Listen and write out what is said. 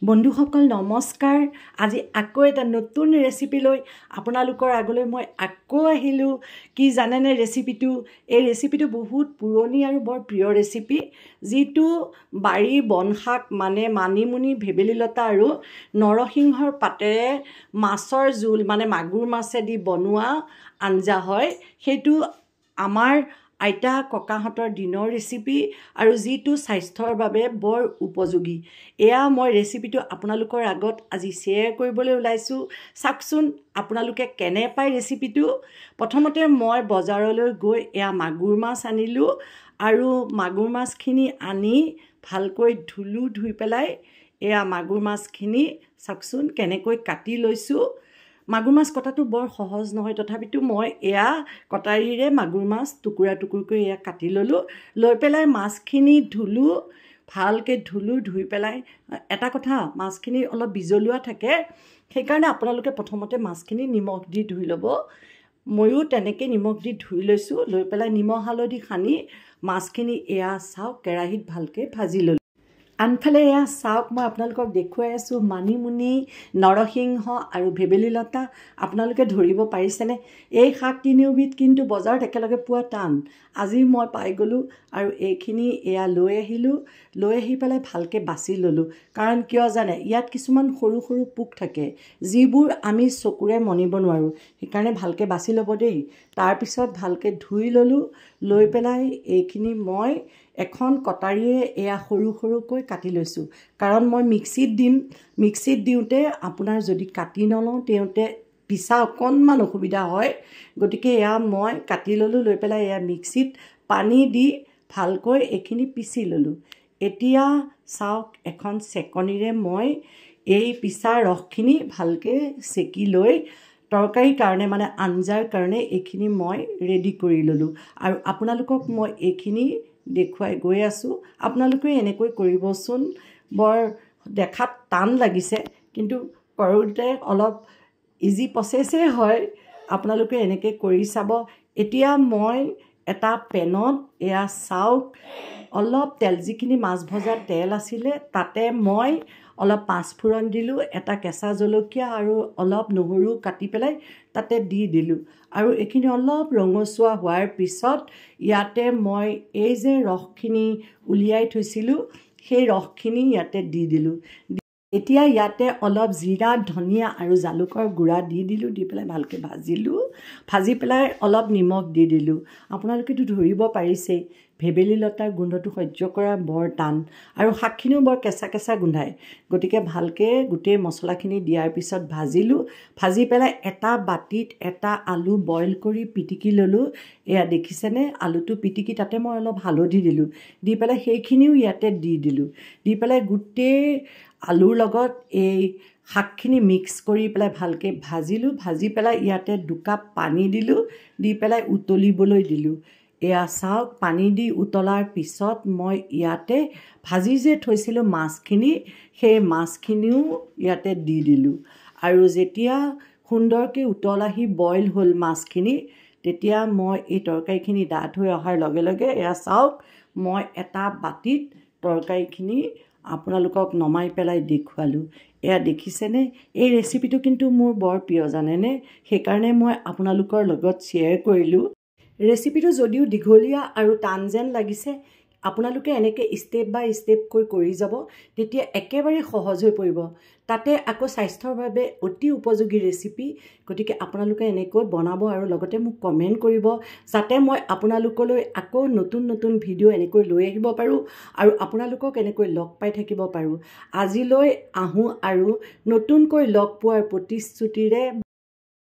বন্ধুসকল নমস্কাৰ। আজি আকৌ এটা নতুন ৰেচিপি লৈ আপোনালোকৰ আগলৈ মই আকৌ আহিলোঁ। কি জানেনে ৰেচিপিটো? এই ৰেচিপিটো বহুত পুৰণি আৰু বৰ প্ৰিয় ৰেচিপি, যিটো বাৰী বনশাক মানে মানিমুনি, ভেবেলী লতা আৰু নৰসিংহৰ পাতেৰে মাছৰ জোল মানে মাগুৰ মাছেদি বনোৱা আঞ্জা হয়। সেইটো আমাৰ আইতা ককাহঁতৰ দিনৰ ৰেচিপি আৰু যিটো স্বাস্থ্যৰ বাবে বৰ উপযোগী। এয়া মই ৰেচিপিটো আপোনালোকৰ আগত আজি শ্বেয়াৰ কৰিবলৈ ওলাইছোঁ। চাওকচোন আপোনালোকে কেনে পায় ৰেচিপিটো। প্ৰথমতে মই বজাৰলৈ গৈ এয়া মাগুৰ মাছ আনিলোঁ আৰু মাগুৰ মাছখিনি আনি ভালকৈ ধুলোঁ। ধুই পেলাই এয়া মাগুৰ মাছখিনি চাওকচোন কেনেকৈ কাটি লৈছোঁ। মাগুৰ মাছ কটাটো বৰ সহজ নহয়, তথাপিতো মই এয়া কটাৰীৰে মাগুৰ মাছ টুকুৰা টুকুৰকৈ এয়া কাটি ল'লোঁ। লৈ পেলাই মাছখিনি ধুলোঁ, ভালকৈ ধুলোঁ। ধুই পেলাই এটা কথা, মাছখিনি অলপ বিজলুৱা থাকে, সেইকাৰণে আপোনালোকে প্ৰথমতে মাছখিনি নিমখ দি ধুই ল'ব। ময়ো তেনেকৈ নিমখ দি ধুই লৈছোঁ। লৈ পেলাই নিমখ হালধি সানি মাছখিনি এয়া চাওক কেৰাহীত ভালকৈ ভাজি ল'লোঁ। আনফালে এয়া চাওক মই আপোনালোকক দেখুৱাই আছোঁ মানিমুনি, নৰসিংহ আৰু ভেবেলী লতা। আপোনালোকে ধৰিব পাৰিছেনে? এই শাক তিনিওবিধ কিন্তু বজাৰত একেলগে পোৱা টান। আজি মই পাই গ'লোঁ আৰু এইখিনি এয়া লৈ আহিলোঁ। লৈ আহি পেলাই ভালকৈ বাছি ল'লোঁ। কাৰণ কিয় জানে, ইয়াত কিছুমান সৰু সৰু পোক থাকে, যিবোৰ আমি চকুৰে মনিব নোৱাৰোঁ। সেইকাৰণে ভালকৈ বাছি ল'ব দেই। তাৰপিছত ভালকৈ ধুই ল'লোঁ। লৈ পেলাই এইখিনি মই এখন কটাৰীয়ে এয়া সৰু সৰুকৈ কাটি লৈছোঁ। কাৰণ মই মিক্সিত দিম। মিক্সিত দিওঁতে আপোনাৰ যদি কাটি নলওঁ তেন্তে পিছা অকণমান অসুবিধা হয়। গতিকে এয়া মই কাটি ল'লোঁ। লৈ পেলাই এয়া মিক্সিত পানী দি ভালকৈ এইখিনি পিচি ল'লোঁ। এতিয়া চাওক এখন চেকনিৰে মই এই পিছা ৰসখিনি ভালকৈ চেকি লৈ তৰকাৰীৰ কাৰণে মানে আঞ্জাৰ কাৰণে এইখিনি মই ৰেডি কৰি ল'লোঁ। আৰু আপোনালোকক মই এইখিনি দেখুৱাই গৈ আছোঁ। আপোনালোকে এনেকৈ কৰিবচোন। বৰ দেখাত টান লাগিছে, কিন্তু কৰোঁতে অলপ ইজি প্ৰচেছেই হয়। আপোনালোকে এনেকৈ কৰি চাব। এতিয়া মই এটা পেনত এয়া চাওক অলপ তেল, যিখিনি মাছ ভজা তেল আছিলে তাতে মই অলপ পাঁচফোৰণ দিলোঁ, এটা কেঁচা জলকীয়া আৰু অলপ নহৰু কাটি পেলাই তাতে দি দিলোঁ। আৰু এইখিনি অলপ ৰঙচুৱা হোৱাৰ পিছত ইয়াতে মই এই যে ৰসখিনি উলিয়াই থৈছিলোঁ সেই ৰসখিনি ইয়াতে দি দিলোঁ। এতিয়া ইয়াতে অলপ জিৰা, ধনিয়া আৰু জালুকৰ গুড়া দি দিলোঁ। দি পেলাই ভালকৈ ভাজিলোঁ। ভাজি পেলাই অলপ নিমখ দি দিলোঁ। আপোনালোকেতো ধৰিব পাৰিছেই, ভেবেলী লতাৰ গোন্ধটো সহ্য কৰা বৰ টান আৰু শাকখিনিও বৰ কেঁচা কেঁচা গোন্ধায়। গতিকে ভালকৈ গোটেই মছলাখিনি দিয়াৰ পিছত ভাজিলোঁ। ভাজি পেলাই এটা বাতিত এটা আলু বইল কৰি পিটিকি ল'লোঁ। এয়া দেখিছেনে, আলুটো পিটিকি তাতে মই অলপ হালধি দিলোঁ। দি পেলাই সেইখিনিও ইয়াতে দি দিলোঁ। দি পেলাই গোটেই আলুৰ লগত এই শাকখিনি মিক্স কৰি পেলাই ভালকৈ ভাজিলোঁ। ভাজি পেলাই ইয়াতে দুকাপ পানী দিলোঁ। দি পেলাই উতলিবলৈ দিলোঁ। এয়া চাওক পানী দি উতলাৰ পিছত মই ইয়াতে ভাজি যে থৈছিলোঁ মাছখিনি, সেই মাছখিনিও ইয়াতে দি দিলোঁ। আৰু যেতিয়া সুন্দৰকৈ উতল আহি বইল হ'ল মাছখিনি, তেতিয়া মই এই তৰকাৰীখিনি ডাঠ হৈ অহাৰ লগে লগে এয়া চাওক মই এটা বাতিত তৰকাৰীখিনি আপোনালোকক নমাই পেলাই দেখুৱালোঁ। এয়া দেখিছেনে? এই ৰেচিপিটো কিন্তু মোৰ বৰ প্ৰিয় জানেনে? সেইকাৰণে মই আপোনালোকৰ লগত শ্বেয়াৰ কৰিলোঁ। ৰেচিপিটো যদিও দীঘলীয়া আৰু টান যেন লাগিছে, আপোনালোকে এনেকৈ ষ্টেপ বাই ষ্টেপকৈ কৰি যাব, তেতিয়া একেবাৰে সহজ হৈ পৰিব। তাতে আকৌ স্বাস্থ্যৰ বাবে অতি উপযোগী ৰেচিপি। গতিকে আপোনালোকে এনেকৈ বনাব আৰু লগতে মোক কমেণ্ট কৰিব, যাতে মই আপোনালোকলৈ আকৌ নতুন নতুন ভিডিঅ' এনেকৈ লৈ আহিব পাৰোঁ আৰু আপোনালোকক এনেকৈ লগ পাই থাকিব পাৰোঁ। আজিলৈ আহোঁ আৰু নতুনকৈ লগ পোৱাৰ প্ৰতিশ্ৰুতিৰে